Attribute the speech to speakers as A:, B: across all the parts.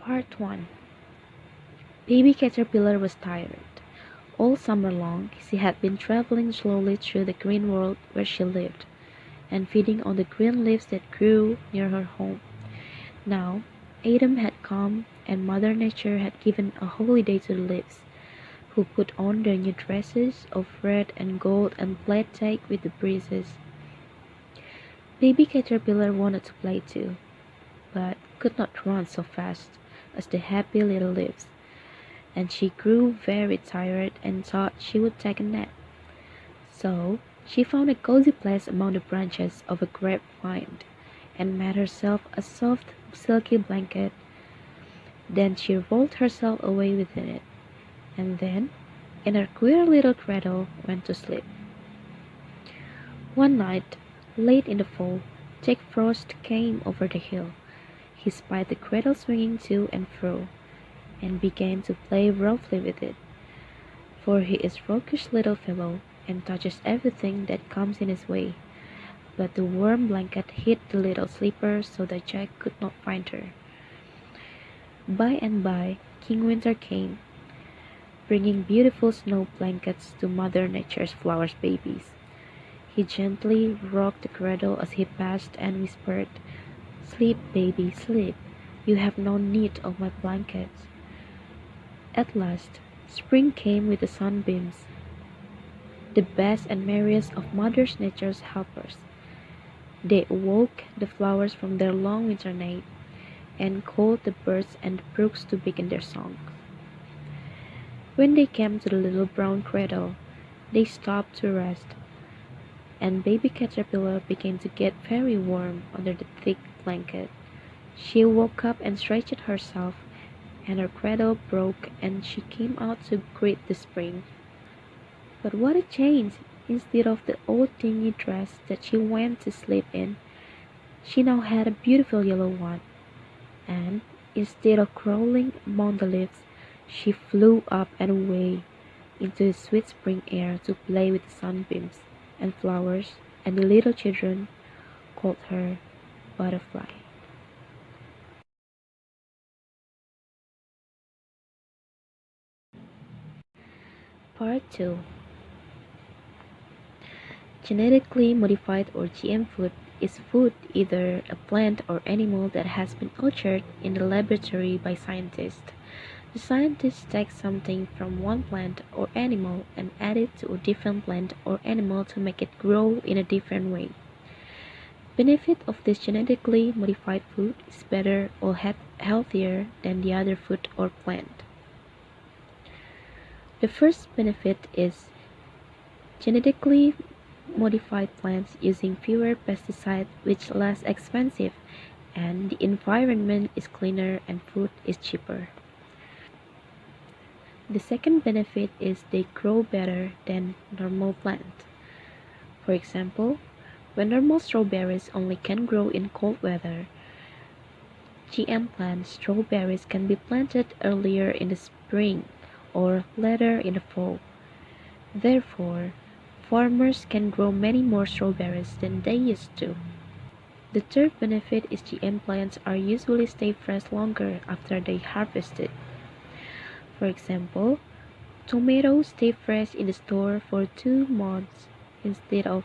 A: Part 1. Baby Caterpillar was tired. All summer long she had been traveling slowly through the green world where she lived, and feeding on the green leaves that grew near her home. Now, autumn had come, and Mother Nature had given a holiday to the leaves, who put on their new dresses of red and gold and played tag with the breezes. Baby Caterpillar wanted to play too, but could not run so fast as the happy little leaves, and she grew very tired and thought she would take a nap. So she found a cozy place among the branches of a grapevine and made herself a soft, silky blanket. Then she rolled herself away within it, and then, in her queer little cradle, went to sleep. One night, late in the fall, Jack Frost came over the hill. He spied the cradle swinging to and fro, and began to play roughly with it, for he is a roguish little fellow, and touches everything that comes in his way. But the warm blanket hid the little sleeper so that Jack could not find her. By and by King Winter came, bringing beautiful snow blankets to Mother Nature's flower babies. He gently rocked the cradle as he passed and whispered, "Sleep, baby, sleep. You have no need of my blankets." At last, spring came with the sunbeams, the best and merriest of Mother Nature's helpers. They awoke the flowers from their long winter nap, and called the birds and the brooks to begin their songs. When they came to the little brown cradle, they stopped to rest, and baby Caterpillar began to get very warm under the thick blanket. She woke up and stretched herself, and her cradle broke, and she came out to greet the spring. But what a change! Instead of the old dingy dress that she went to sleep in, she now had a beautiful yellow one, and instead of crawling among the leaves, she flew up and away into the sweet spring air to play with the sunbeams and flowers, and the little children called her Butterfly. Part 2. Genetically modified or GM food is food, either a plant or animal, that has been altered in the laboratory by scientists. The scientists take something from one plant or animal and add it to a different plant or animal to make it grow in a different way. Benefit of this genetically modified food is better or healthier than the other food or plant. The first benefit is genetically modified plants using fewer pesticides, which are less expensive, and the environment is cleaner and food is cheaper. The second benefit is they grow better than normal plants. For example, when normal strawberries only can grow in cold weather, GM plant strawberries can be planted earlier in the spring or later in the fall. Therefore, farmers can grow many more strawberries than they used to. The third benefit is GM plants are usually stay fresh longer after they harvested. For example, tomatoes stay fresh in the store for 2 months instead of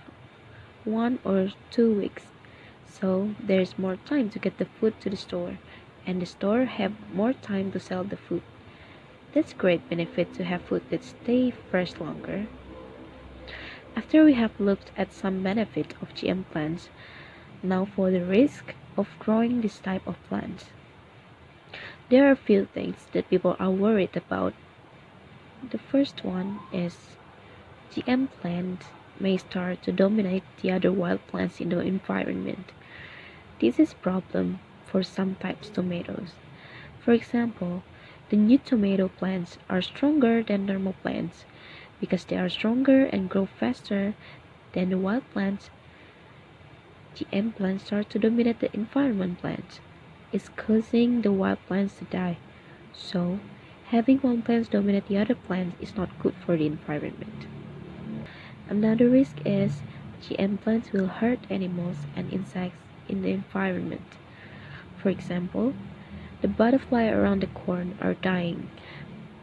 A: 1 or 2 weeks. So there's more time to get the food to the store, and the store have more time to sell the food. That's great benefit to have food that stay fresh longer. After we have looked at some benefit of GM plants, now for the risk of growing this type of plants. There are a few things that people are worried about. The first one is GM plants may start to dominate the other wild plants in the environment. This is a problem for some types of tomatoes. For example, the new tomato plants are stronger than normal plants. Because they are stronger and grow faster than the wild plants, GM plants start to dominate the environment plants. It's causing the wild plants to die. So, having one plant dominate the other plants is not good for the environment. Another risk is GM plants will hurt animals and insects in the environment. For example, The butterflies around the corn are dying.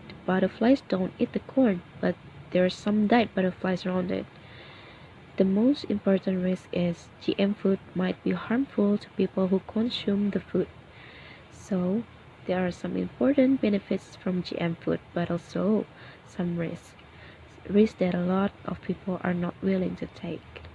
A: The butterflies don't eat the corn, but there are some dead butterflies around it. The most important risk is GM food might be harmful to people who consume the food. So, there are some important benefits from GM food, but also some risks. Risks that a lot of people are not willing to take.